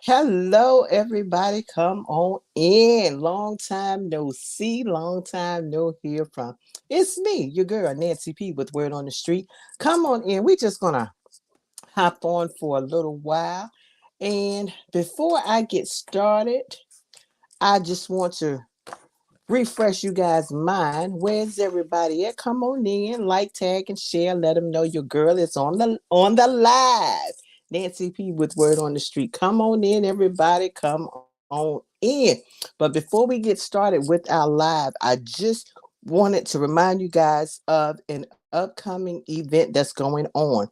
Hello, everybody. Come on in. Long time no see, long time no hear from. It's me, your girl, Nancy P, with Word on the Street. Come on in. We just going to hop on for a little while. And before I get started, I just want to refresh you guys' mind. Where's everybody at? Come on in, like, tag, and share. Let them know your girl is on the live. Nancy P with Word on the Street. Come on in, everybody. Come on in. But before we get started with our live, I just wanted to remind you guys of an upcoming event that's going on.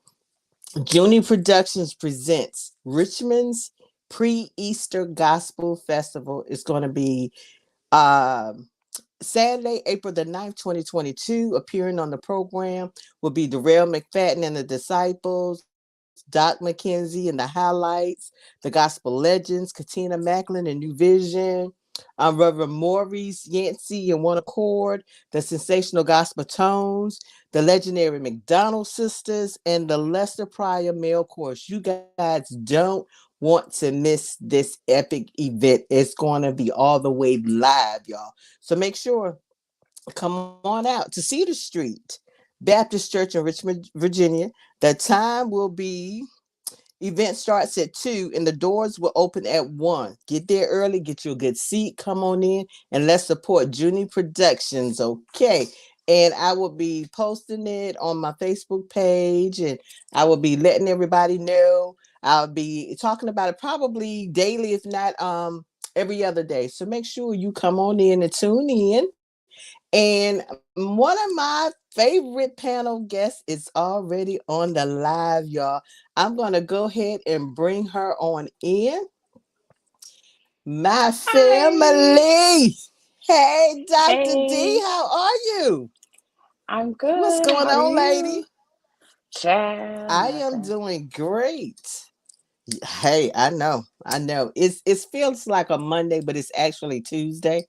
Junie Productions presents Richmond's Pre-Easter Gospel Festival. It's going to be um Saturday, April the 9th, 2022. Appearing on the program will be Darrell McFadden and the Disciples, Doc McKenzie and the Highlights, the Gospel Legends, Katina Macklin and New Vision, Reverend Maurice Yancey and One Accord, the Sensational Gospel Tones, the legendary McDonald Sisters, and the Lester Pryor Male Chorus. You guys don't want to miss this epic event. It's going to be all the way live, y'all. So make sure, come on out to Cedar Street Baptist Church in Richmond, Virginia. The time will be Event starts at 2 and the doors will open at 1. Get there early, get you a good seat, come on in, and let's support Junie Productions, okay? And I will be posting it on my Facebook page, and I will be letting everybody know. I'll be talking about it probably daily, if not every other day. So make sure you come on in and tune in. And one of my favorite panel guests is already on the live, y'all. I'm going to go ahead and bring her on in. My Hi. family. Hey, Dr. D, Hey. how are you? I'm What's good. going How are on, you? lady? Child, I am nothing. doing great. Hey, I know. It feels like a Monday, but it's actually Tuesday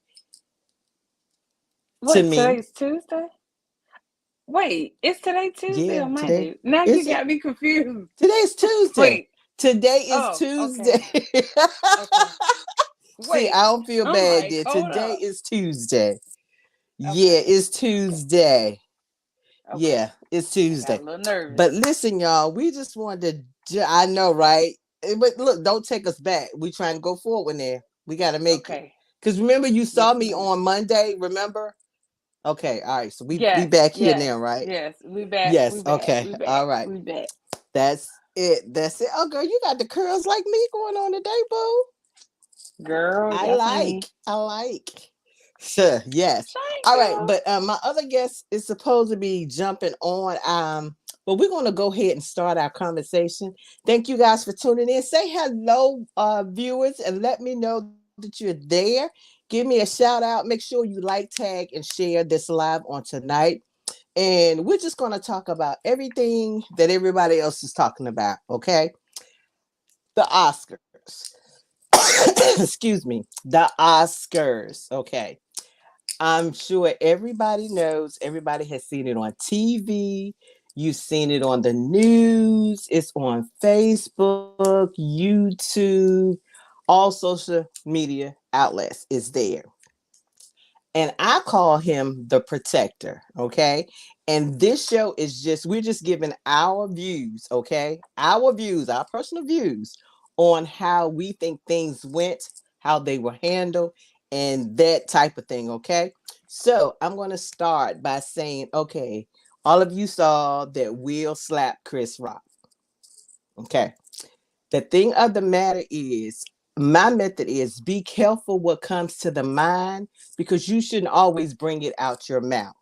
to What, me. today's Tuesday? Wait, is today Tuesday Yeah, or today Monday? Now you is it? got me confused. Today's Tuesday. Wait. Today is Oh, Tuesday. okay. Okay. See, Wait. I don't feel I'm bad like, there. hold Today up. is Tuesday. Yeah, Okay. it's Okay. Tuesday. Okay. Yeah, it's I got Tuesday. a little nervous. But listen, y'all, we just wanted to, I know, right? But look, don't take us back. We trying to go forward there. We got to make it. Okay. Because remember, you saw Yes, me ma'am. on Monday, remember? Okay, all right. So we Yes, back here yes, now, right? yes. We back. Yes, We back. okay. We back. All right. We back. That's it. That's it. Oh, girl, you got the curls like me going on today, boo. Girl, I that's like. me. I like. Sure, yes. Thank All right, you. but my other guest is supposed to be jumping on. But we're gonna go ahead and start our conversation. Thank you guys for tuning in. Say hello, viewers, and let me know that you're there. Give me a shout out. Make sure you like, tag, and share this live on tonight. And we're just gonna talk about everything that everybody else is talking about. Okay, the Oscars. Excuse me, the Oscars. Okay. I'm sure everybody knows, everybody has seen it on TV. You've seen it on the news. It's on Facebook, YouTube, all social media outlets is there. And I call him the protector. Okay. And this show is just, we're just giving our views. Okay. Our views, our personal views on how we think things went, how they were handled, and that type of thing. Okay. So I'm going to start by saying, okay, all of you saw that Will slap Chris Rock. Okay. The thing of the matter is, my method is be careful what comes to the mind because you shouldn't always bring it out your mouth.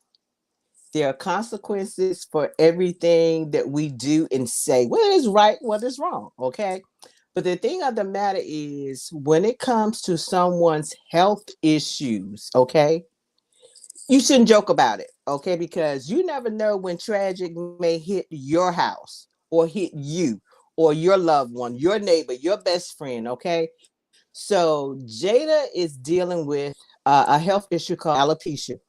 There are consequences for everything that we do and say, what is right, what is wrong. Okay. But the thing of the matter is, when it comes to someone's health issues, okay, you shouldn't joke about it, okay, because you never know when tragic may hit your house or hit you or your loved one, your neighbor, your best friend, okay. So Jada is dealing with a health issue called alopecia.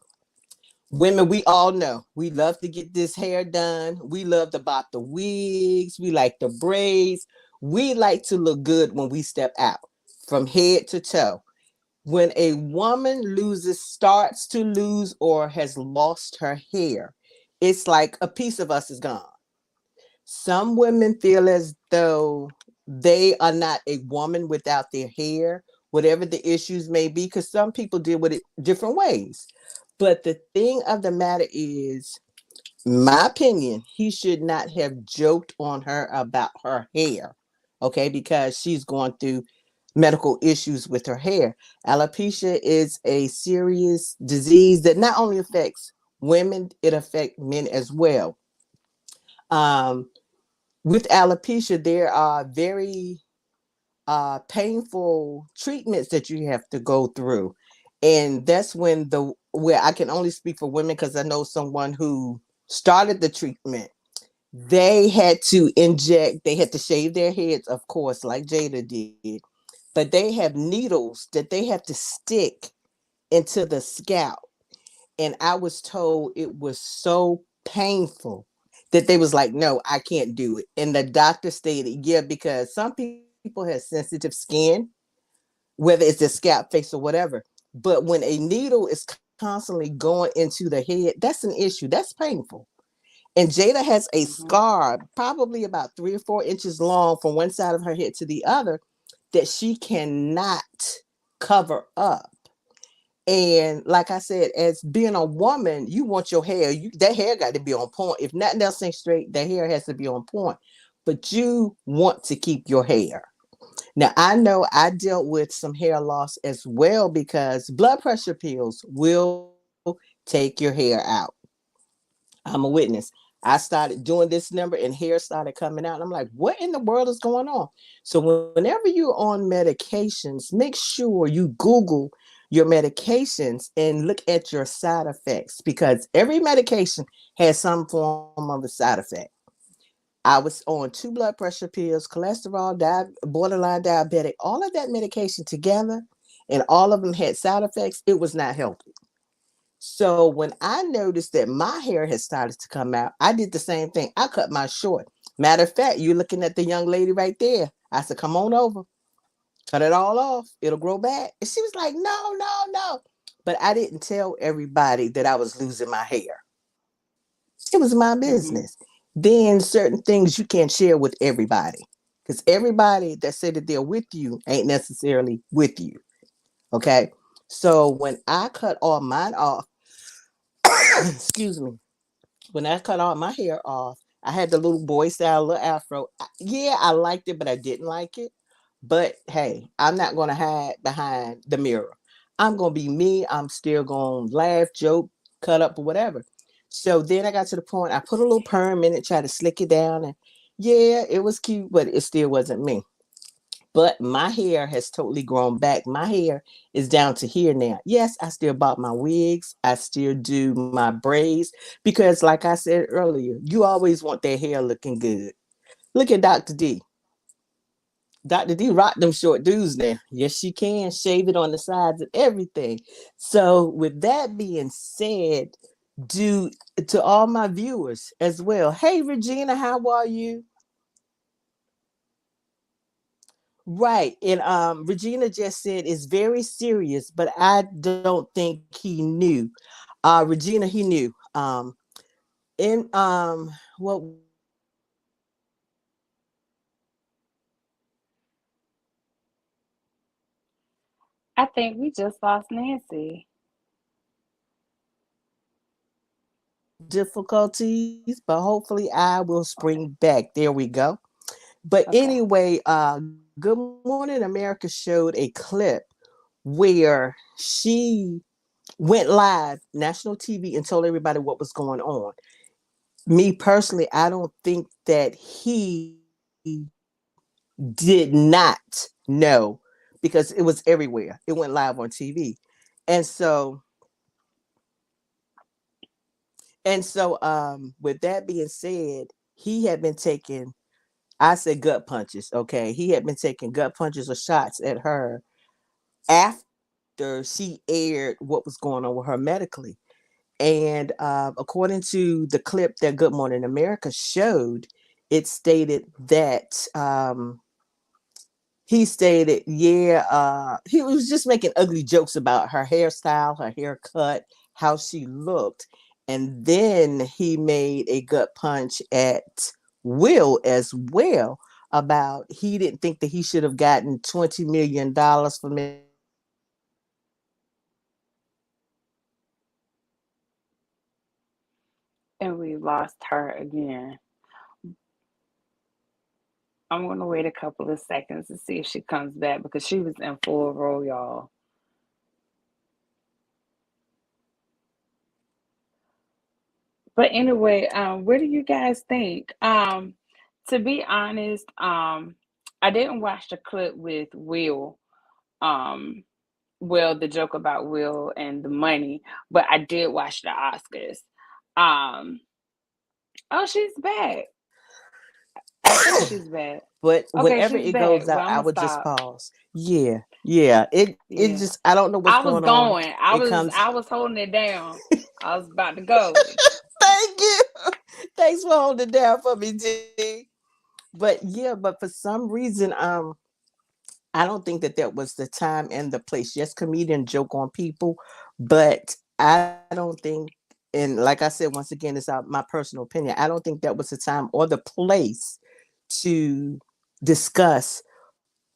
Women, we all know we love to get this hair done. We love to bop the wigs. We like the braids. We like to look good when we step out from head to toe. When a woman starts to lose, or has lost her hair, it's like a piece of us is gone. Some women feel as though they are not a woman without their hair, whatever the issues may be, because some people deal with it different ways. But the thing of the matter is, my opinion, he should not have joked on her about her hair, okay, because she's going through medical issues with her hair. Alopecia is a serious disease that not only affects women, it affects men as well. Um, with alopecia, there are very painful treatments that you have to go through. And that's when where I can only speak for women because I know someone who started the treatment. They had to inject, they had to shave their heads, of course, like Jada did, but they have needles that they have to stick into the scalp. And I was told it was so painful that they was like, no, I can't do it. And the doctor stated, yeah, because some people have sensitive skin, whether it's their scalp, face, or whatever. But when a needle is constantly going into the head, that's an issue. That's painful. And Jada has a Mhm. scar, probably about 3 or 4 inches long from one side of her head to the other, that she cannot cover up. And like I said, as being a woman, you want your hair, that hair got to be on point. If nothing else ain't straight, the hair has to be on point. But you want to keep your hair. Now, I know I dealt with some hair loss as well because blood pressure pills will take your hair out. I'm a witness. I started doing this number and hair started coming out. And I'm like, what in the world is going on? So, whenever you're on medications, make sure you Google your medications and look at your side effects because every medication has some form of a side effect. I was on 2 blood pressure pills, cholesterol, borderline diabetic, all of that medication together, and all of them had side effects. It was not healthy. So when I noticed that my hair had started to come out, I did the same thing. I cut mine short. Matter of fact, you're looking at the young lady right there. I said, come on over, cut it all off. It'll grow back. And she was like, no, no, no. But I didn't tell everybody that I was losing my hair. It was my business. Mhm. Then certain things you can't share with everybody because everybody that said that they're with you ain't necessarily with you. Okay. So when I cut all mine off, excuse me, when I cut all my hair off, I had the little boy style, little afro. Yeah, I liked it, but I didn't like it. But hey, I'm not going to hide behind the mirror. I'm going to be me. I'm still going to laugh, joke, cut up, or whatever. So then I got to the point, I put a little perm in it, try to slick it down. And yeah, it was cute, but it still wasn't me. But my hair has totally grown back. My hair is down to here now. Yes, I still bought my wigs. I still do my braids because, like I said earlier, you always want that hair looking good. Look at Dr. D. Dr. D rock them short dudes now. Yes, she can shave it on the sides and everything. So, with that being said, do to all my viewers as well. Hey, Regina, how are you? Right. And Regina just said it's very serious, but I don't think he knew. Regina, he knew. In what was it? I think we just lost Nancy. Difficulties, but hopefully I will Okay. spring back. There we go. But Okay. anyway, Good Morning America showed a clip where she went live national TV and told everybody what was going on. Me personally, I don't think that he did not know because it was everywhere. It went live on TV. And with that being said, he had been taking, I said gut punches, okay? He had been taking gut punches or shots at her after she aired what was going on with her medically. And according to the clip that Good Morning America showed, it stated that he stated, yeah, he was just making ugly jokes about her hairstyle, her haircut, how she looked. And then he made a gut punch at Will as well about he didn't think that he should have gotten $20 million for making a movie about his hairstyle and his look. And we lost her again. I'm gonna wait a couple of seconds to see if she comes back because she was in full roll, y'all. But anyway, what do you guys think? To be honest, I didn't watch the clip with Will. Um, Will, the joke about Will and the money, but I did watch the Oscars. Um, oh, she's back. I think she's back. But Okay, whenever she's it back. goes Well, out, I'm I gonna would just stop. pause. Yeah, yeah. It Yeah, just I don't know what's I was going on. going. It comes. I was holding it down. I was about to go. Thank you. Thanks for holding it down for me, G. But yeah, but for some reason, I don't think that that was the time and the place. Yes, comedian joke on people, but I don't think, and like I said, once again, it's my personal opinion. I don't think that was the time or the place to discuss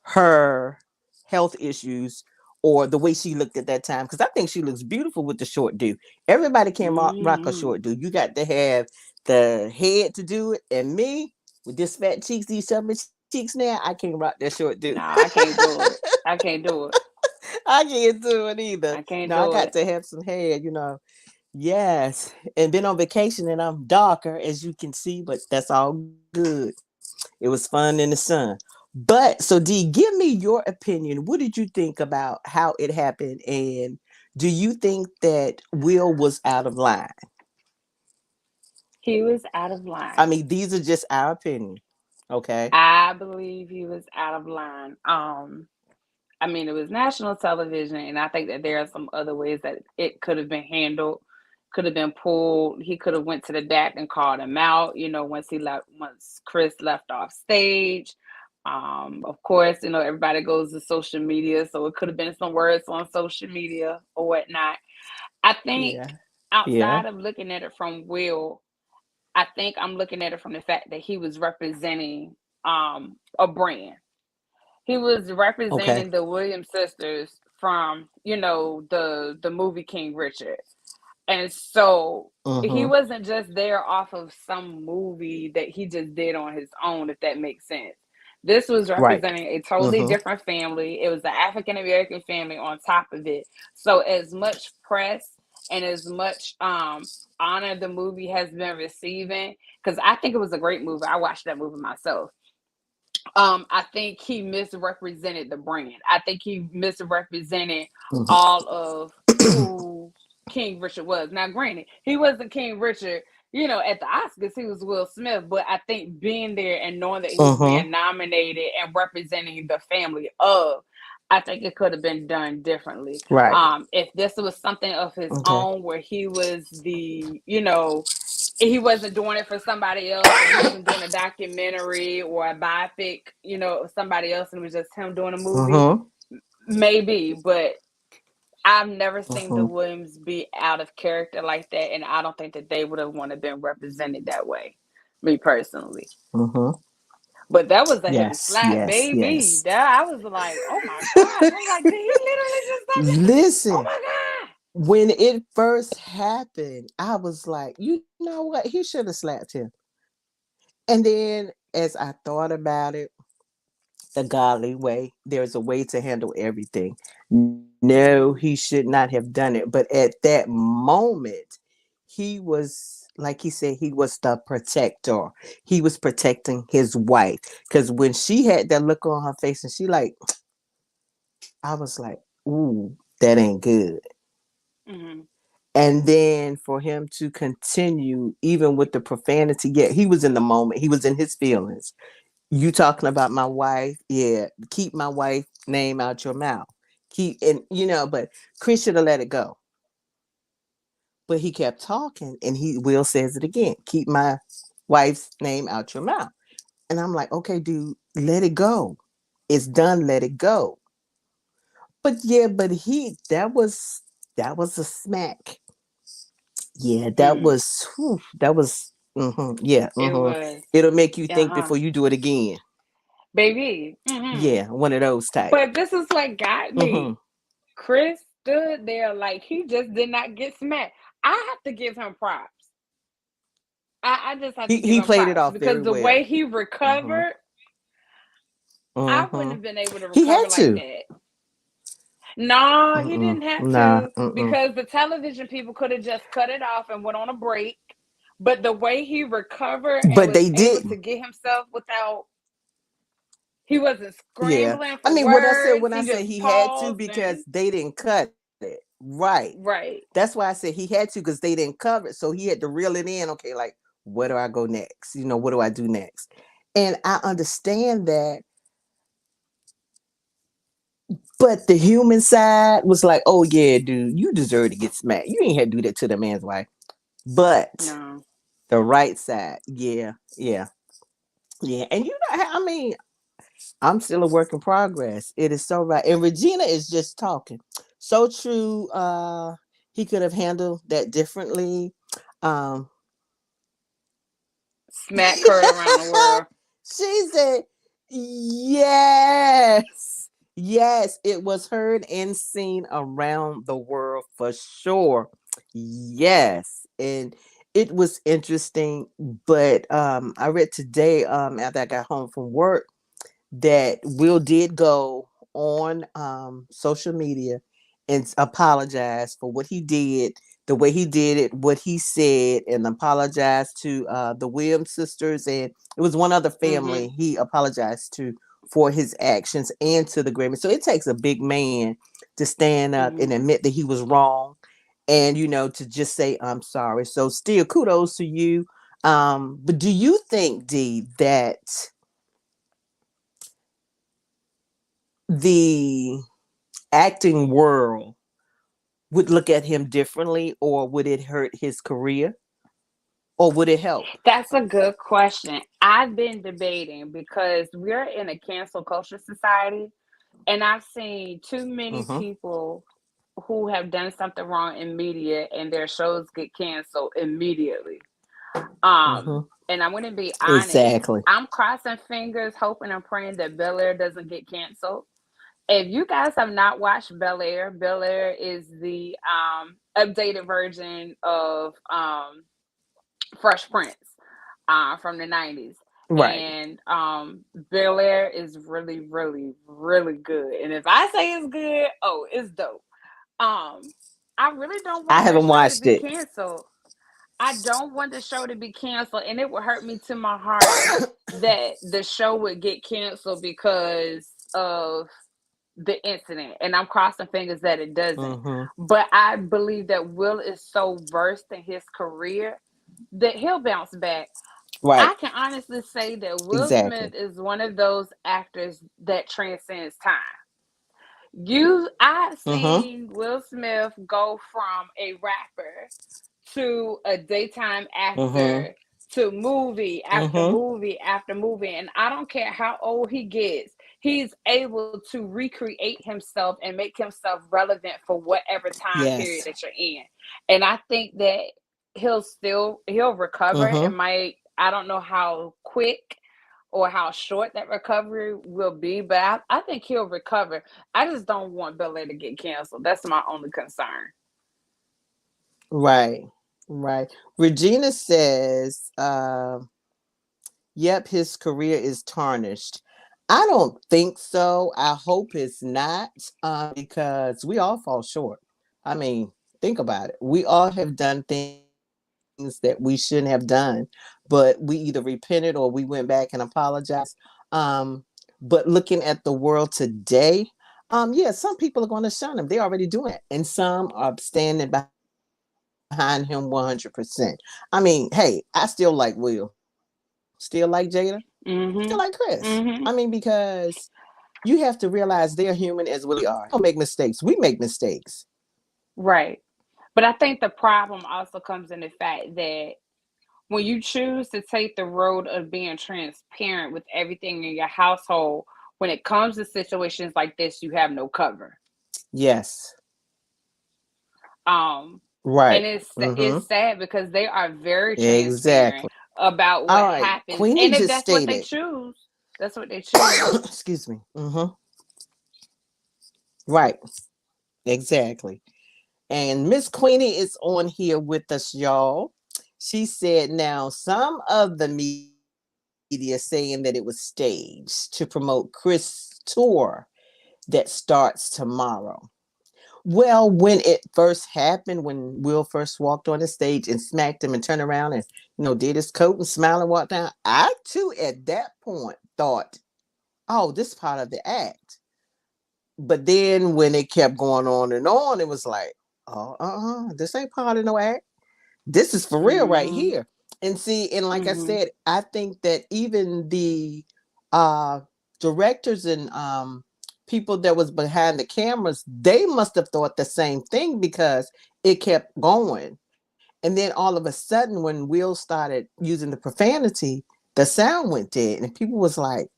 her health issues or the way she looked at that time, because I think she looks beautiful with the short do. Everybody can rock a Hmm. short do. You got to have the head to do it, and me with this fat cheeks, these chubby cheeks now, I can't rock that short do. No, I can't do it. I can't do it. I can't do it either. I No, can't I do got it. to have some hair. Yes, and been on vacation and I'm darker, as you can see, but that's all good. It was fun in the sun. But so D, give me your opinion. What did you think about how it happened, and do you think that Will was out of line? He was out of I line. mean, these are just our opinion. Okay. I believe he was out of line. I mean, it was national television, and I think that there are some other ways that it could have been handled, could have been pulled. He could have went to the DAC and called him out. Once Chris left off stage. Of course, everybody goes to social media, so it could have been some words on social media or whatnot. I think Yeah. outside Yeah. of looking at it from Will, I think I'm looking at it from the fact that he was representing a brand. He was Okay. representing the Williams sisters from, the movie King Richard. And so he Mm-hmm. wasn't just there off of some movie that he just did on his own, if that makes sense. This was Right. representing a totally Mm-hmm. different family. It was the African American family on top of it. So as much press and as much honor the movie has been receiving, because I think it was a great movie. I watched that movie myself. I think he misrepresented the brand. I think he misrepresented all of who King Richard was. Now, granted, he wasn't King Richard, at the Oscars, he was Will Smith, but I think being there and knowing that he was Mm-hmm. being nominated and representing the family of, I think it could have been done differently. Right. If this was something of his Okay. own where he was he wasn't doing it for somebody else, or he wasn't doing a documentary or a biopic, of somebody else, and it was just him doing a movie, Mm-hmm. maybe. But I've never seen the Mm-hmm. Williams be out of character like that, and I don't think that they would have want to been represented that way, me personally. Mm-hmm. But that was a heavy Yes. slap, Yes. baby. Yes. That I was like, oh my gosh. I'm like, did he literally just stop it? Oh Listen, my god. when it first happened, I was like, you know what? He should have slapped him. And then as I thought about it, the godly way, there's a way to handle everything. No, he Mm-hmm. should not have done it. But at that moment, he was, like he said, he was the protector. He was protecting his wife. Because when she had that look on her face and she like, I was like, ooh, that ain't good. Mm-hmm. And then for him to continue, even with the profanity, yeah, he was in the moment. He was in his feelings. You talking about my wife? Yeah, keep my wife name out your mouth. Keep and but Chris should have let it go. But he kept talking, and Will says it again. Keep my wife's name out your mouth. And I'm like, okay, dude, let it go. It's done, let it go. But yeah, but that was a smack. Yeah, that Mm, was whew, that was yeah, it was. it'll make you think Uh-huh. before you do it again. Baby. Yeah, one of those type. But this is what got hmm me. Chris stood there like he just did not get smacked. I have to give him props. I just have to give he him played it props off because very the way well. he hmm recovered, I wouldn't hmm have been able to He recover had like to. that. No, he Mm-mm. didn't have Nah. to Mm-mm. because the television people could have just cut it off and went on a break. But the way he recovered and But was they able to didn't. get himself without, he wasn't Yeah. scrambling I for mean, what I said words. when I He said just he had to paused because and they didn't cut it. Right. right. That's why I said he had to because they didn't cover it. So he had to reel it in. Okay, like, where do I go next? What do I do next? And I understand that. But the human side was like, oh, yeah, dude, you deserve to get smacked. You ain't had to do that to the man's wife. But No. the right side, yeah, yeah, yeah. And I mean, I'm still a work in progress. It is so right. And Regina is just talking. So true. He could have handled that differently. Um, Smack her around the world. she said, yes. Yes, it was heard and seen around the world for sure. Yes. And it was interesting. But I read today, after I got home from work, that Will did go on social media and apologize for what he did, the way he did it, what he said, and apologized to the Williams sisters, and it was one other Mm-hmm. family he apologized to for his actions and to the Grammy. So it takes a big man to stand up and Mm-hmm. admit that he was wrong, and to just say I'm sorry. So still kudos to you. But do you think, D, that the acting world would look at him differently, or would it hurt his career, or would it help? That's a good question. I've been debating because we're in a cancel culture society, and I've seen too many Mm-hmm. people who have done something wrong in media and their shows get canceled immediately. Mm-hmm. And I'm going to be honest. Exactly. I'm crossing fingers, hoping and praying that Bel Air doesn't get canceled. If you guys have not watched Bel Air is the updated version of Fresh Prince from the 90s. Right. And Bel Air is really, really, really good. And if I say it's good, oh, it's dope. Um, I really don't I want that haven't show to watched be it. canceled. I don't want the show to be canceled, and it would hurt me to my heart that the show would get canceled because of the incident. And I'm crossing fingers that it doesn't. Mm-hmm. But I believe that Will is so versed in his career that he'll bounce back. Right. I can honestly say that Will Exactly. Smith is one of those actors that transcends time. I've Mm-hmm. seen Will Smith go from a rapper to a daytime Mm-hmm. actor to movie after Mm-hmm. movie after movie. And I don't care how old he gets, he's able to recreate himself and make himself relevant for whatever time period Yes. that you're in. And I think that he'll recover Mm-hmm. and might, I don't know how quick or how short that recovery will be, but I think he'll recover. I just don't want Bel Air to get canceled. That's my only concern. Right. Right. Regina says, yep, his career is tarnished. I don't think so. I hope it's not, because we all fall short. I mean, think about it. We all have done things that we shouldn't have done, but we either repented or we went back and apologized. But looking at the world today, yeah, some people are going to shun him. They're already doing that. And some are standing behind him 100%. I mean, hey, I still like Will, still like Jada, still like Chris. I mean, Mm-hmm. because Mm-hmm. you have to realize they're human as well as we are. They're gonna make mistakes. We make mistakes. Right. But I think the problem also comes in the fact that when you choose to take the road of being transparent with everything in your household, when it comes to situations like this, you have no cover. Yes. Um, and Right. it's Mm-hmm. sad because they are very transparent Exactly. about All what right. happens, Queenie and if just that's what they stated. choose, that's what they choose. Excuse me. Mm-hmm. Right. Exactly. And Miss Queenie is on here with us, y'all. She said, now some of the media saying that it was staged to promote Chris' tour that starts tomorrow. Well, when it first happened, when Will first walked on the stage and smacked him and turned around and, did his coat and smiled and walked down, I too at that point thought, oh, this is part of the act. But then when it kept going on, it was like, oh, this ain't part of no act. This is for real right Mm-hmm. here. And see, and like I Mm-hmm. said, I think that even the uh directors and people that was behind the cameras, they must have thought the same thing because it kept going. And then all of a sudden when Will started using the profanity, the sound went dead. And people was like,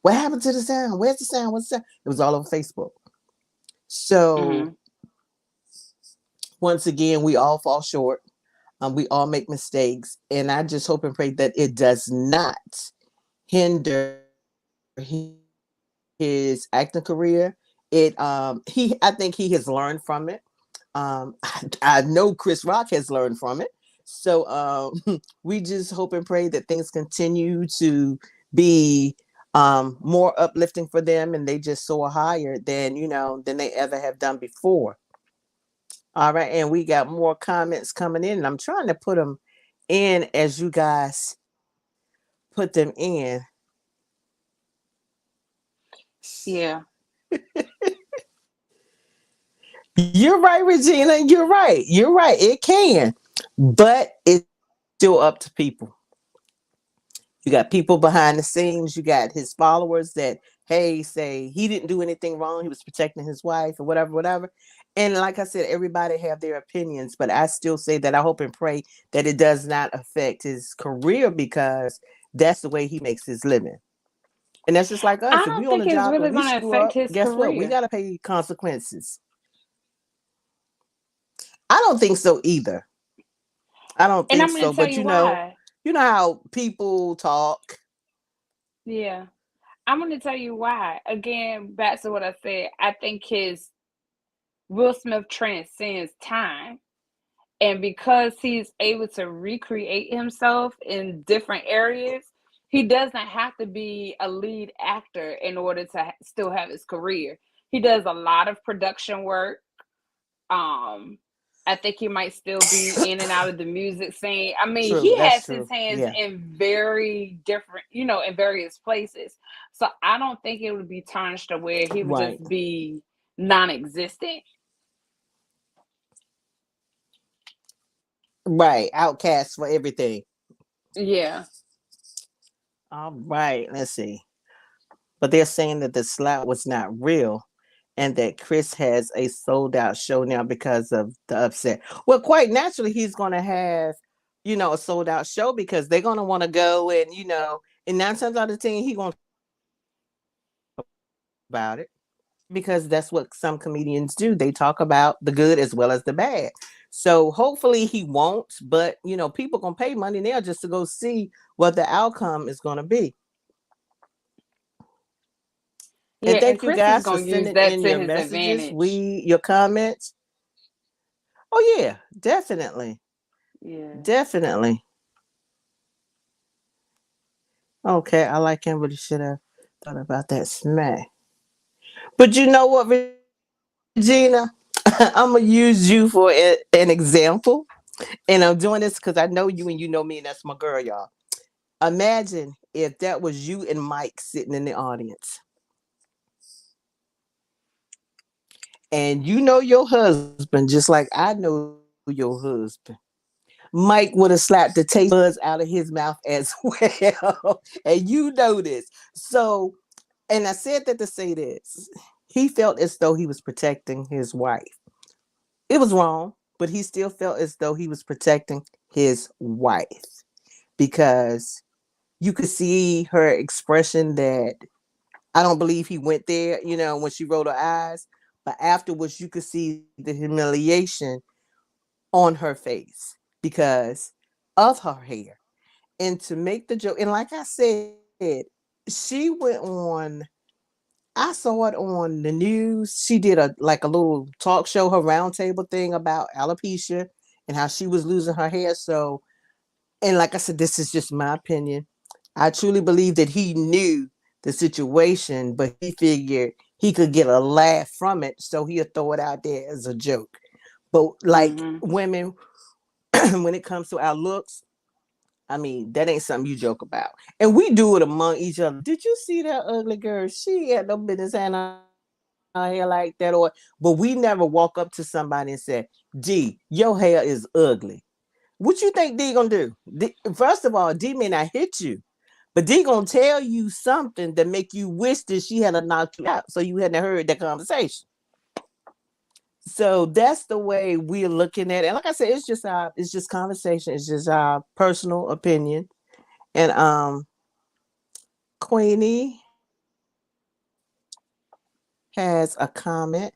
what happened to the sound? Where's the sound? What's the sound? It was all over Facebook. So Mm-hmm. once again, we all fall short. We all make mistakes, and I just hope and pray that it does not hinder his acting career. I think he has learned from it. I know Chris Rock has learned from it. So we just hope and pray that things continue to be more uplifting for them, and they just soar higher than they ever have done before. All right, and we got more comments coming in, and I'm trying to put them in as you guys put them in. Yeah. You're right, Regina. You're right. You're right. It can, but it's still up to people. You got people behind the scenes. You got his followers that, hey, say he didn't do anything wrong. He was protecting his wife or whatever, whatever. And like I said, everybody have their opinions, but I still say that I hope and pray that it does not affect his career because that's the way he makes his living. And that's just like I us. If we don't on think a it's job and really we going to screw affect up, his guess what? We career. got to pay consequences. I don't think so either. I don't And think I'm going so. to tell But you why. you know how people talk. Yeah. I'm going to tell you why. Again, back to what I said. I think his Will Smith transcends time. And because he's able to recreate himself in different areas, he doesn't have to be a lead actor in order to still have his career. He does a lot of production work. Um, I think he might still be in and out of the music scene. I mean, True. he That's has his true. hands Yeah. in very different, in various places. So I don't think it would be tarnished to where he would Right. just be non-existent. Right. Outcast for everything. Yeah. All right. Let's see. But they're saying that the slap was not real and that Chris has a sold out show now because of the upset. Well, quite naturally, he's going to have, a sold out show because they're going to want to go and 9 times out of 10, he going to talk about it because that's what some comedians do. They talk about the good as well as the bad. So hopefully he won't, but people gonna pay money now just to go see what the outcome is gonna be. Yeah, And and thank you Chris is guys for going to use sending that in to your his messages. advantage. Your comments. Oh yeah, definitely, Yeah. definitely. Okay, I like him, but he should have thought about that smack. But you know what, Regina? I'm gonna use you for an example, and I'm doing this because I know you and you know me, and that's my girl, y'all. Imagine if that was you and Mike sitting in the audience, and you know your husband just like I know your husband. Mike would have slapped the taste buds out of his mouth as well. And you know this. So, and I said that to say this. He felt as though he was protecting his wife. It was wrong, but he still felt as though he was protecting his wife because you could see her expression that I don't believe he went there, when she rolled her eyes. But afterwards, you could see the humiliation on her face because of her hair. And to make the joke, and like I said, she went on. I saw it on the news. She did a little talk show, her roundtable thing about alopecia and how she was losing her hair. So, and like I said, this is just my opinion. I truly believe that he knew the situation, but he figured he could get a laugh from it, so he'll throw it out there as a joke. But like Mm-hmm. women, when it comes to our looks, I mean, that ain't something you joke about. And we do it among each other. Did you see that ugly girl? She had no business having her hair like that. But we never walk up to somebody and say, D, your hair is ugly. What you think D gonna do? First of all, D may not hit you, but D gonna tell you something that make you wish that she had knocked you out so you hadn't heard that conversation. So that's the way we're looking at it. And like I said, it's just conversation. It's just our personal opinion. And Queenie has a comment.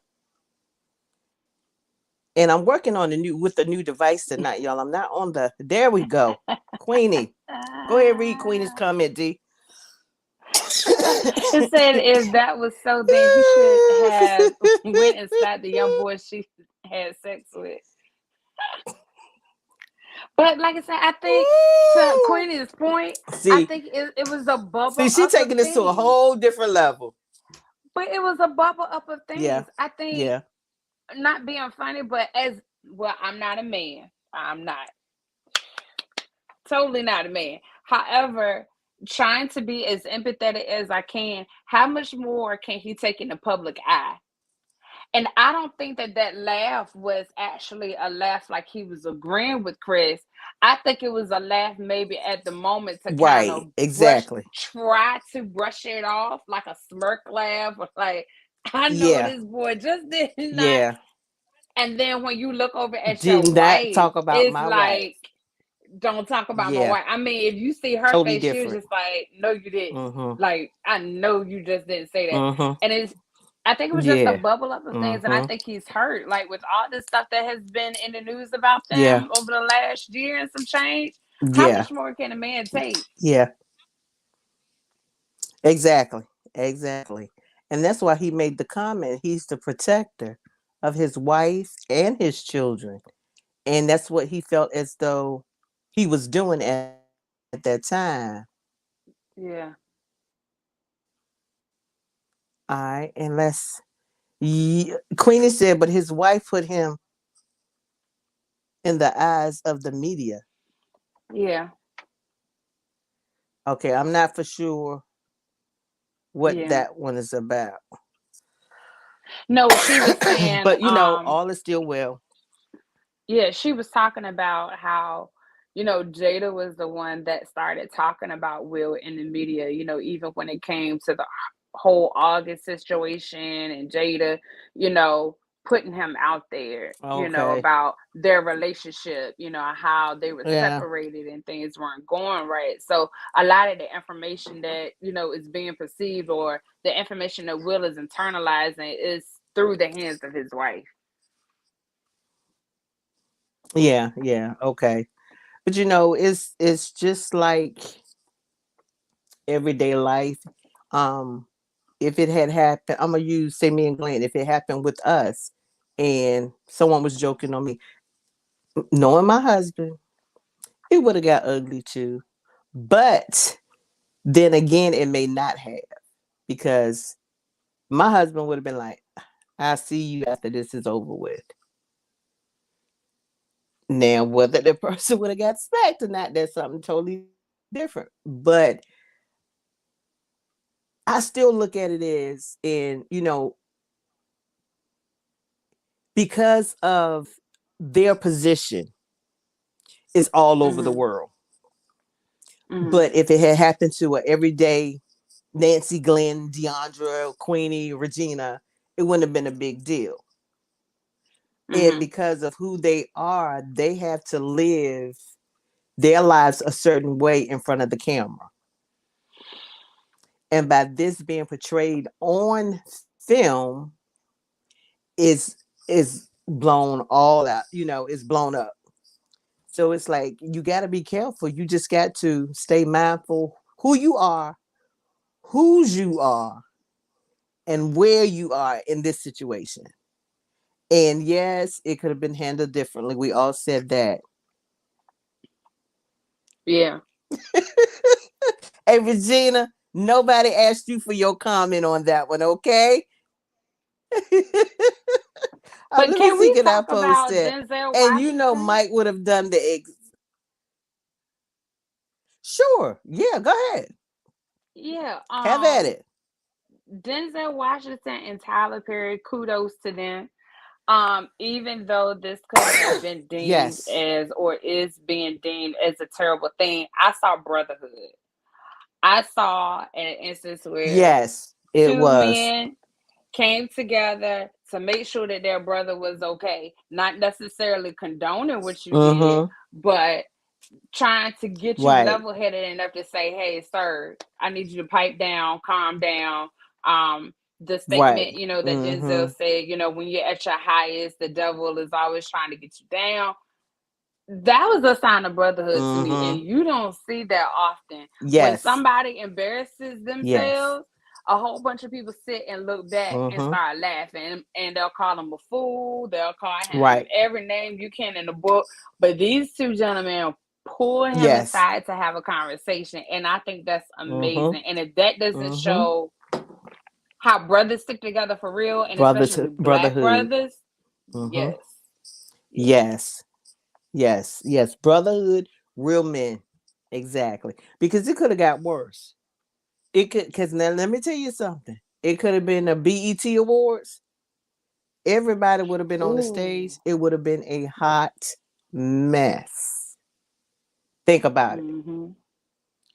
And I'm working on the new device tonight, y'all. I'm not on the there we go. Queenie. Go ahead, read Queenie's comment, D. It said if that was so, then he should have went and slapped the young boy she had sex with. But like I said, I think to Queenie's point, I See, think it was a bubble see, she up of taking this to a things. whole different level. But it was a bubble up of Yeah, things. I think, yeah, not being funny, but as well, I'm not a man. I'm not totally not a man. However, trying to be as empathetic as I can, how much more can he take in the public eye? And I don't think that that laugh was actually a laugh like he was agreeing with Chris. I think it was a laugh maybe at the moment to kind right, of exactly. try to brush it off like a smirk laugh, or like, I know Yeah, this boy just did not. yeah. And then when you look over at your Did not wife, talk about it's my wife. like, don't talk about my Yeah, wife. I mean, if you see her totally face, she was different. just like, no, you didn't. Mm-hmm. Like, I know you just didn't say that. Mm-hmm. And I think it was just a Yeah. bubble up of things. And I Mm-hmm. think he's hurt. Like, with all this stuff that has been in the news about Yeah. them over the last year and some change, how Yeah. much more can a man take? Yeah. Exactly. Exactly. And that's why he made the comment. He's the protector of his wife and his children. And that's what he felt as though he was doing at that time. Yeah. All right. Queenie said, but his wife put him in the eyes of the media. Yeah. Okay. I'm not for sure what Yeah. that one is about. No, she was saying, But, all is still well. yeah, she was talking about how, Jada was the one that started talking about Will in the media, even when it came to the whole August situation, and Jada, you know, putting him out there, Okay. about their relationship, how they were Yeah. separated and things weren't going right. So a lot of the information that, is being perceived, or the information that Will is internalizing, is through the hands of his wife. Yeah. Yeah. Okay. But it's just like everyday life. Um, if it had happened, I'm gonna use say me and Glenn. If it happened with us, and someone was joking on me, knowing my husband, it would have got ugly too. But then again, it may not have because my husband would have been like, "I'll see you after this is over with." Now, whether the person would have got smacked or not, that's something totally different. But I still look at it as, and because of their position is all over the Hmm. world. Hmm. But if it had happened to an everyday Nancy, Glenn, Deandra, Queenie, Regina, it wouldn't have been a big deal. And Hmm. because of who they are, they have to live their lives a certain way in front of the camera. And by this being portrayed on film is blown all out, is blown up. So it's like you got to be careful. You just got to stay mindful who you are, whose you are, and where you are in this situation. And yes, it could have been handled differently. We all said that. Yeah. Hey, Regina, nobody asked you for your comment on that one, okay? But Let me can see, we can I talk post about it? Denzel And Washington? Mike would have done sure. Yeah, go ahead. Yeah. Have at it. Denzel Washington and Tyler Perry, kudos to them. Even though this could have been deemed Yes. as or is being deemed as a terrible thing, I saw brotherhood. I saw an instance where Yes, it two was. men came together to make sure that their brother was okay. Not necessarily condoning what you did, Mm-hmm. but trying to get you Right. level headed enough to say, "Hey, sir, I need you to pipe down, calm down." The Right. statement, that Mm-hmm. Denzel said, when you're at your highest, the devil is always trying to get you down. That was a sign of brotherhood to me, and Mm-hmm. you don't see that often. When Yes. somebody embarrasses Yes. themselves, a whole bunch of people sit and look back and Mm-hmm. start laughing, and they'll call him a fool. They'll call him Right. every name you can in the book. But these two gentlemen pull him Yes. aside to have a conversation, and I think that's Mm-hmm. amazing. And if that doesn't Mm-hmm. show how brothers stick together for real, and Brothers, especially black brotherhood. brothers, Mm-hmm. yes, yes, Yes. Yes. Yes. Brotherhood, real men. Exactly. Because it could have got worse. It could, because now let me tell you something. It could have been a BET Awards. Everybody would have been on the ooh, stage. It would have been a hot mess. Think about it. mm-hmm.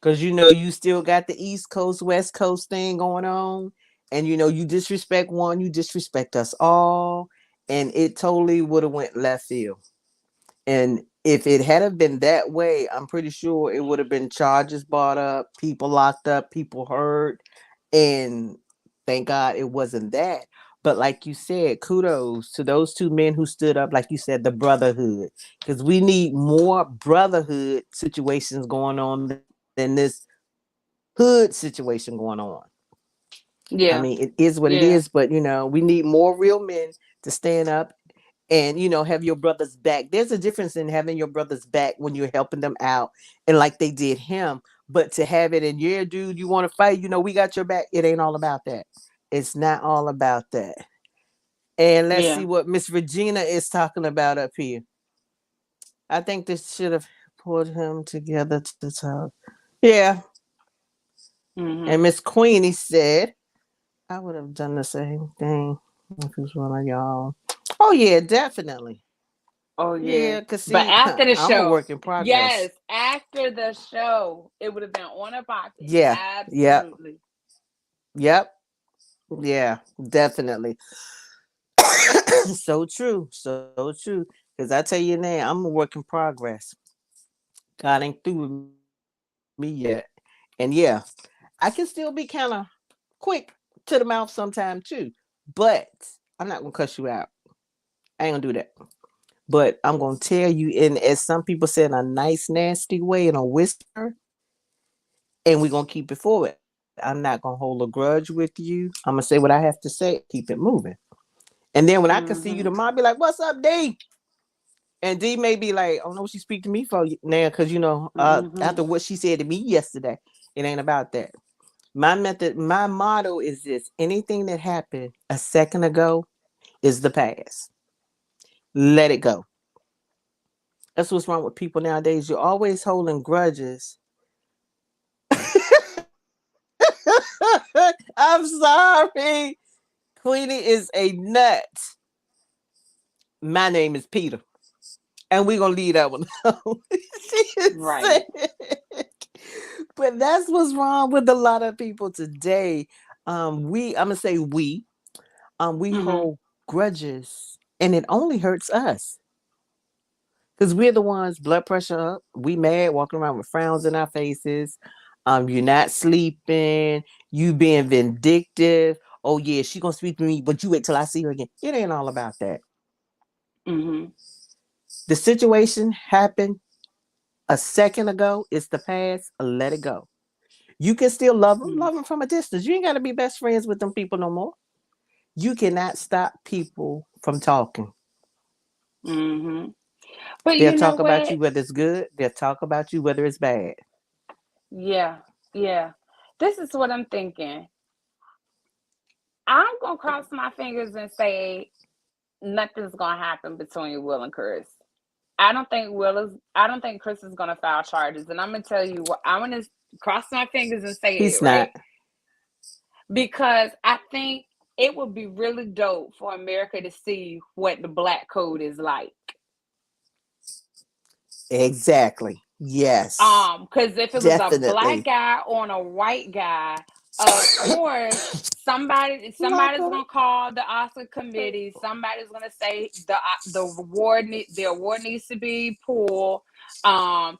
Because you still got the East Coast, West Coast thing going on. And you disrespect one, you disrespect us all. And it totally would have went left field. And if it had have been that way, I'm pretty sure it would have been charges brought up, people locked up, people hurt. And thank God it wasn't that. But like you said, kudos to those two men who stood up, like you said, the brotherhood. Because we need more brotherhood situations going on than this hood situation going on. I mean, Yeah, it is what it is, yeah. but we need more real men to stand up and have your brother's back. There's a difference in having your brother's back when you're helping them out and like they did him, but to have it in, yeah, dude, you want to fight, we got your back. It ain't all about that. It's not all about that. And let's see Yeah. what Miss Regina is talking about up here. I think this should have pulled him together to talk. Yeah. And Mhm. Miss Queenie said, I would have done the same thing if it was one of y'all. Oh yeah, definitely. Oh yeah. Yeah, cause But see, after the I'm a show, work in progress. yes, after the show, it would have been on a popping. Yeah, yep, Absolutely. yep, yeah, definitely. So true, so true. Cause I tell you now, I'm a work in progress. God ain't through with me yet, and yeah, I can still be kind of quick to the mouth sometime too. But I'm not gonna cuss you out. I ain't gonna do that. But I'm gonna tell you, and as some people say, in a nice, nasty way, in a whisper, and we're gonna keep it forward. I'm not gonna hold a grudge with you. I'm gonna say what I have to say, keep it moving. And then when I can see you tomorrow, Mhm. be like, "What's up, D?" And D may be like, "I don't know what she speak to me for now," because after Mhm. what she said to me yesterday, it ain't about that. My motto is this: anything that happened a second ago is the past. Let it go. That's what's wrong with people nowadays. You're always holding grudges. I'm sorry. Queenie is a nut. My name is Peter. And we're gonna leave that one alone. She is Right. sick. But that's what's wrong with a lot of people today. I'm gonna say we Mhm. hold grudges and it only hurts us. Because we're the ones, blood pressure up, we mad, walking around with frowns in our faces. You're not sleeping, You being vindictive. Oh yeah, she gonna speak to me, but you wait till I see her again. It ain't all about that. Mhm. The situation happened a second ago. It's the past. Let it go. You can still Mhm. love them from a distance. You ain't got to be best friends with them people no more. You cannot stop people from talking. Mhm. But They'll you know talk about you what? whether it's good. They'll talk about you whether it's bad. Yeah. Yeah. This is what I'm thinking. I'm gonna cross my fingers and say nothing's gonna happen between Will and Chris. I don't think Chris is gonna file charges. And I'm gonna tell you what I'm gonna cross my fingers and say it, He's right? not. Because I think it would be really dope for America to see what the black code is like. Exactly. Yes. Because if it was a black Definitely. guy on a white guy, of course, somebody's Locker. gonna call the Oscar committee. Somebody's gonna say the award needs to be pulled. Um,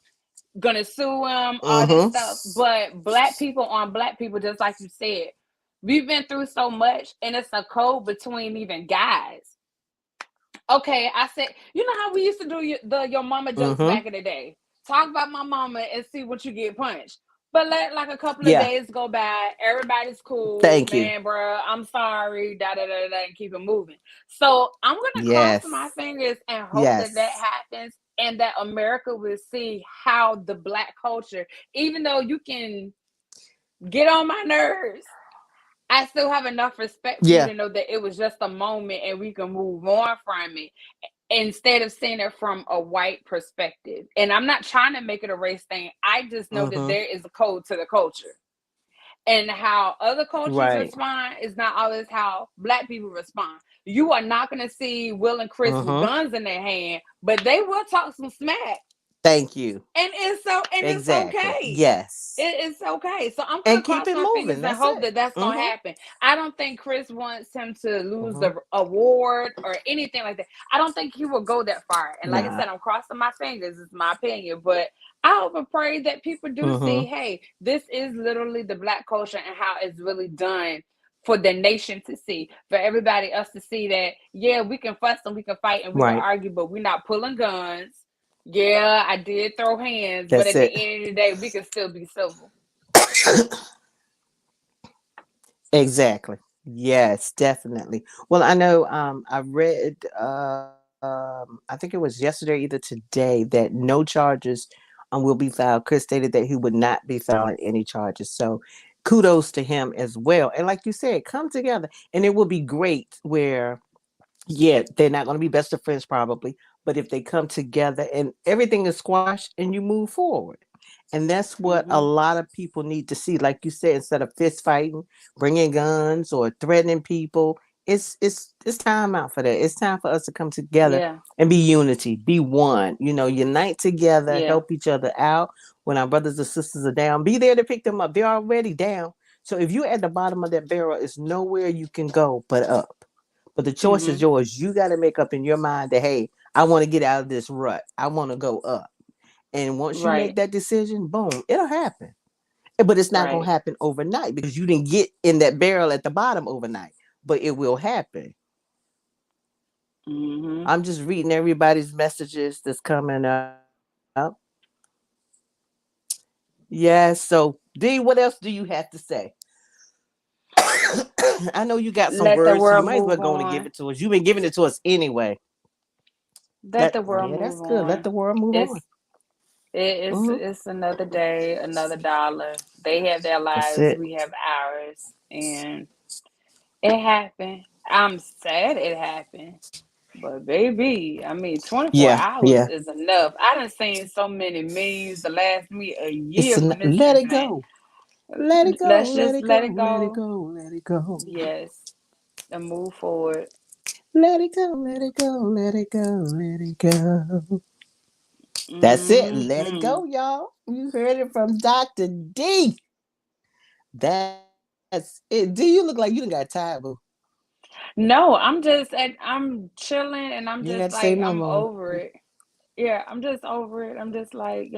gonna sue him, all this Mm-hmm. stuff. But black people on black people, just like you said, we've been through so much, and it's a code between even guys. Okay, I said, you know how we used to do your mama jokes Mm-hmm. back in the day. Talk about my mama and see what you get punched. But let like a couple of Yeah. days go by, everybody's cool, Thank you. man, bro. I'm sorry, da da da da, and keep it moving. So I'm gonna cross my Yes. fingers and hope that that Yes. happens, and that America will see how the black culture, even though you can get on my nerves, I still have enough respect for you Yeah. to know that it was just a moment and we can move on from it instead of seeing it from a white perspective. And I'm not trying to make it a race thing. I just know that Mm-hmm. there is a code to the culture. And how other cultures Right. respond is not always how black people respond. You are not going to see Will and Chris with Mm-hmm. guns in their hand, but they will talk some smack. Thank you. And it's Exactly. okay. Yes. It's okay. So I'm gonna And keep cross it my moving. fingers and That's hope it. that that's gonna Mm-hmm. happen. I don't think Chris wants him to lose Mm-hmm. the award or anything like that. I don't think he will go that far. And like I Nah. said, I'm crossing my fingers. It's my opinion, but I hope and pray that people do see, Mm-hmm. hey, this is literally the black culture and how it's really done for the nation to see, for everybody else to see that, yeah, we can fuss and we can fight and we can Right. argue, but we're not pulling guns. Yeah, I did throw hands, but That's at the it. end of the day, we can still be civil. Exactly. Yes, definitely. Well, I know I read I think it was yesterday either today that no charges will be filed. Chris stated that he would not be filing any charges. So kudos to him as well. And like you said, come together and it will be great where yeah, they're not going to be best of friends probably, but if they come together and everything is squashed and you move forward. And that's what a Mm-hmm. lot of people need to see. Like you said, instead of fist fighting, bringing guns or threatening people, it's time out for that. It's time for us to come together Yeah. and be unity, be one. You know, unite together, Yeah. help each other out when our brothers and sisters are down. Be there to pick them up. They're already down. So if you're at the bottom of that barrel, it's nowhere you can go but up. But the choice is Mm-hmm. yours. You got to make up in your mind that, hey, I want to get out of this rut. I want to go up. And once you make Right. that decision, boom, it'll happen. But it's not going to Right. happen overnight because you didn't get in that barrel at the bottom overnight. But it will happen. Mm-hmm. I'm just reading everybody's messages that's coming up. Yes. So, D, what else do you have to say? I know you got some Let the words, so you world might as well move go on and give on. it to us. You've been giving it to us anyway. Let the world Yeah, that's move good. Let on. the world move on. It's Mm-hmm. it's another day, another dollar. They have their That's lives, it. we have ours, and it happened. I'm sad it happened. But baby, I mean, 24 Yeah, hours yeah. is enough. I done seen so many memes to last me a year from this Let it incident. go. Let it go. Let's Let just it let go. it Let it go. go. Let it go. Yes, and move forward. Let it go. Let it go. Let it go. Let it go. That's it. Let it Hmm. go, y'all. You heard it from Dr. D. That's it. D, you look like you done got tired, boo. No, I'm chilling, and You I'm ain't got to just say like no I'm more. over it. Yeah, I'm just over it. I'm just like,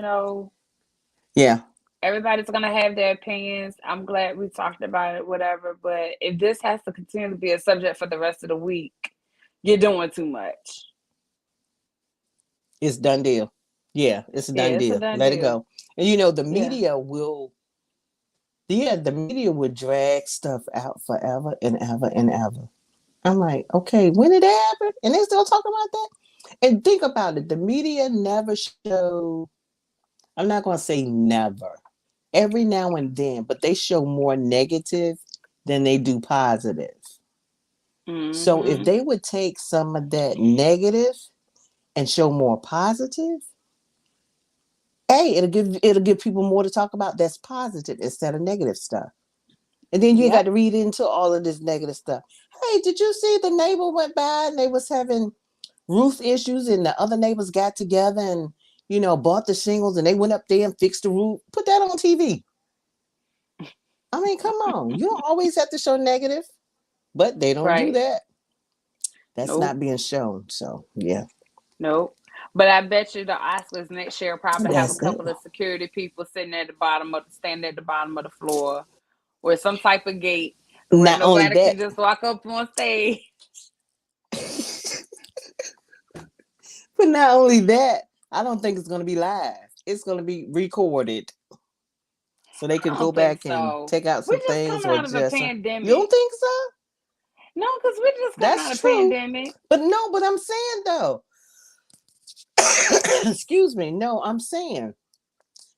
Yeah. Everybody's gonna have their opinions. I'm glad we talked about it, whatever. But if this has to continue to be a subject for the rest of the week, you're doing too much. It's done deal. Yeah, it's a Yeah, done it's a deal. done Let it deal. go. And you know, the Yeah. media will, yeah, the media would drag stuff out forever and ever and ever. I'm like, okay, when did it happen? And they still talking about that? And think about it. The media never show, I'm not going to say never, every now and then, but they show more negative than they do positive. So if Mm-hmm. they would take some of that negative and show more positive, hey, it'll give people more to talk about that's positive instead of negative stuff. And then you ain't got Yep. to read into all of this negative stuff. Hey, did you see the neighbor went by and they was having roof issues and the other neighbors got together and bought the shingles and they went up there and fixed the roof? Put that on TV. I mean, come on. You don't always have to show negative, but they don't do Right. that. That's Nope. not being shown. So yeah, Nope. But I bet you the Oscars next year probably have a that's it. couple of security people sitting at the bottom of standing at the bottom of the floor or some type of gate where Not only nobody can that, just walk up on stage. but not only that, I don't think it's going to be live. It's going to be recorded so they can I go don't think back and so. take out We're some just things coming or out of a just. You don't pandemic. think so? No, because we're just coming That's out of true. pandemic. But no, but I'm saying though, excuse me, no, I'm saying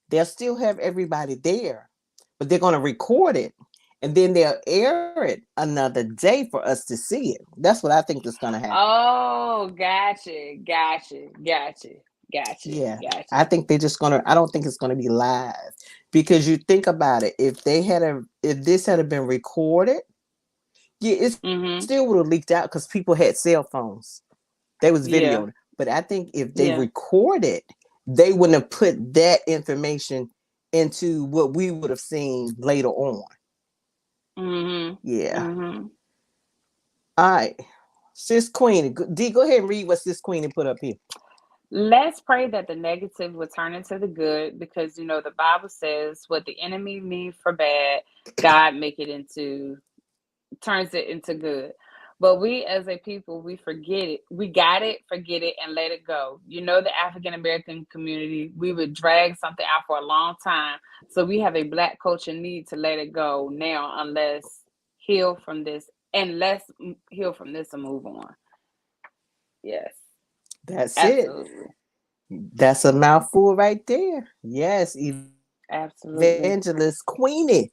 they'll still have everybody there, but they're going to record it and then they'll air it another day for us to see it. That's what I think is going to happen. Oh, gotcha, gotcha, gotcha, gotcha, Yeah. I gotcha. think they're just going to, I don't think it's going to be live because you think about it. If this had been recorded, yeah, it still would Mm-hmm. have leaked out because people had cell phones. They was videoing. Yeah, But I think if they yeah. recorded, they wouldn't have put that information into what we would have seen later on. Mm-hmm. Yeah. Mm-hmm. All right. Sis Queen. D, go ahead and read what Sis Queen put up here. Let's pray that the negative will turn into the good because the Bible says what the enemy means for bad, God make it into turns it into good. But we as a people, we forget it. We got it, forget it, and let it go. The African American community, we would drag something out for a long time. So we have a black culture need to let it go now, unless heal from this and let's heal from this and move on. Yes, That's it. absolutely. That's a mouthful right there. Yes, Evangelist Absolutely. Queenie.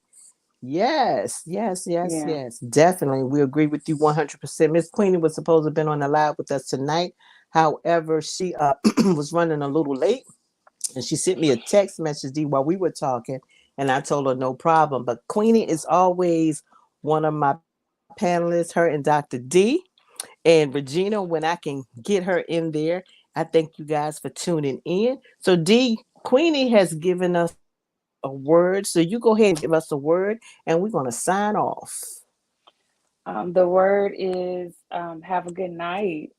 Yes. Definitely. Yeah. We agree with you 100%. Miss Queenie was supposed to have been on the live with us tonight. However, she was running a little late and she sent me a text message D while we were talking and I told her no problem. But Queenie is always one of my panelists, her and Dr. D. And Regina, when I can get her in there, I thank you guys for tuning in. So D, Queenie has given us a word. So you go ahead and give us a word and we're gonna sign off. The word is have a good night.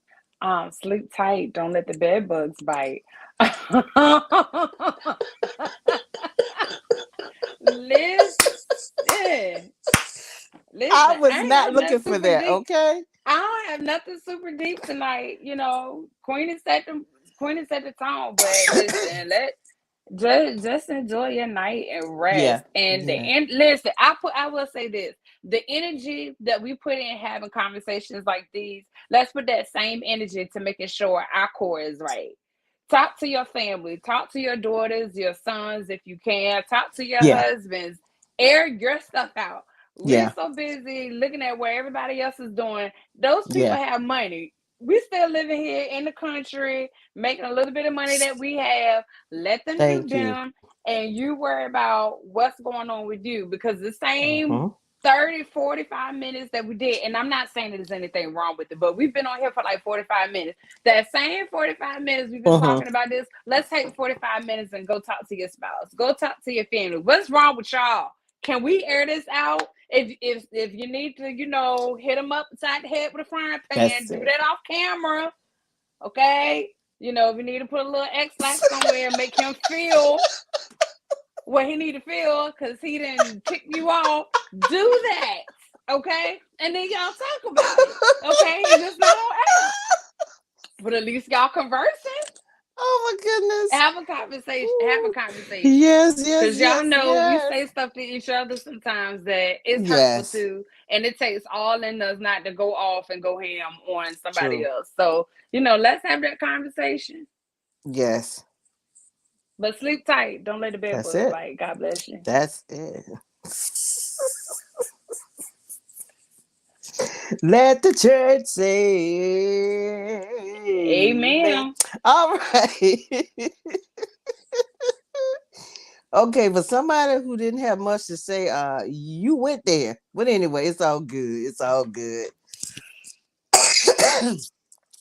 Sleep tight. Don't let the bed bugs bite. Listen, I listen. was I ain't not got looking nothing for super that, deep. okay? I don't have nothing super deep tonight. Queen has set the tone. But listen, just enjoy your night and rest. Yeah, And yeah, listen, I will say this. The energy that we put in having conversations like these, let's put that same energy to making sure our core is right. Talk to your family, talk to your daughters, your sons if you can, talk to your yeah, husbands, air your stuff out. We're yeah, so busy looking at what everybody else is doing. Those people yeah. have money. We still living here in the country, making a little bit of money that we have. Let them do Thank you. them, and you worry about what's going on with you, because the same Uh-huh. 30, 45 minutes that we did, and I'm not saying that there's anything wrong with it, but we've been on here for like 45 minutes. That same 45 minutes we've been Uh-huh. talking about this, let's take 45 minutes and go talk to your spouse. Go talk to your family. What's wrong with y'all? Can we air this out? If you need to, hit them up inside the head with a frying pan, That's do it. that off camera. Okay? If you need to put a little X lax somewhere and make him feel what he need to feel because he didn't tick you off, do that. Okay? And then y'all talk about it. Okay? And it's not on air. But at least y'all conversing. Oh my goodness. Have a conversation. Have a Ooh. conversation. Yes, yes, Cause y'all yes, know we yes. say stuff to each other sometimes that it's hurtful Yes. too, and it takes all in us not to go off and go ham on somebody True. else. So let's have that conversation. Yes. But sleep tight. Don't let the bed That's bug it. bite. God bless you. That's it. Let the church say amen. Amen. All right. Okay, for somebody who didn't have much to say, you went there. But anyway, it's all good. It's all good.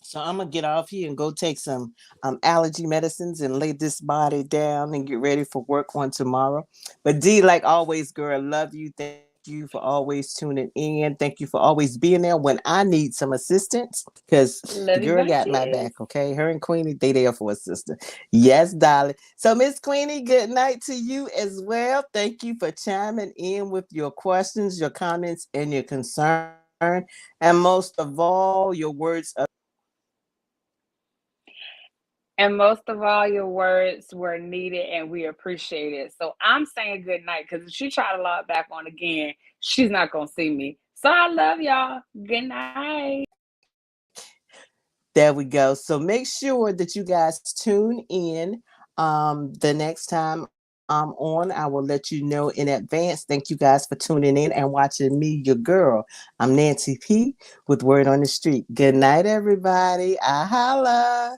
So I'm gonna get off here and go take some allergy medicines and lay this body down and get ready for work on tomorrow. But D, like always, girl, love you. Thank you for always tuning in. Thank you for always being there when I need some assistance. Because the Love you girl got my bunches. back, okay? Her and Queenie, they there for a sister. Yes, darling. So Miss Queenie, good night to you as well. Thank you for chiming in with your questions, your comments, and your concern. And most of all, your words of And most of all, your words were needed and we appreciate it. So I'm saying good night because if she try to log back on again, she's not going to see me. So I love y'all. Good night. There we go. So make sure that you guys tune in the next time I'm on. I will let you know in advance. Thank you guys for tuning in and watching me, your girl. I'm Nancy P with Word on the Street. Good night, everybody. I holla.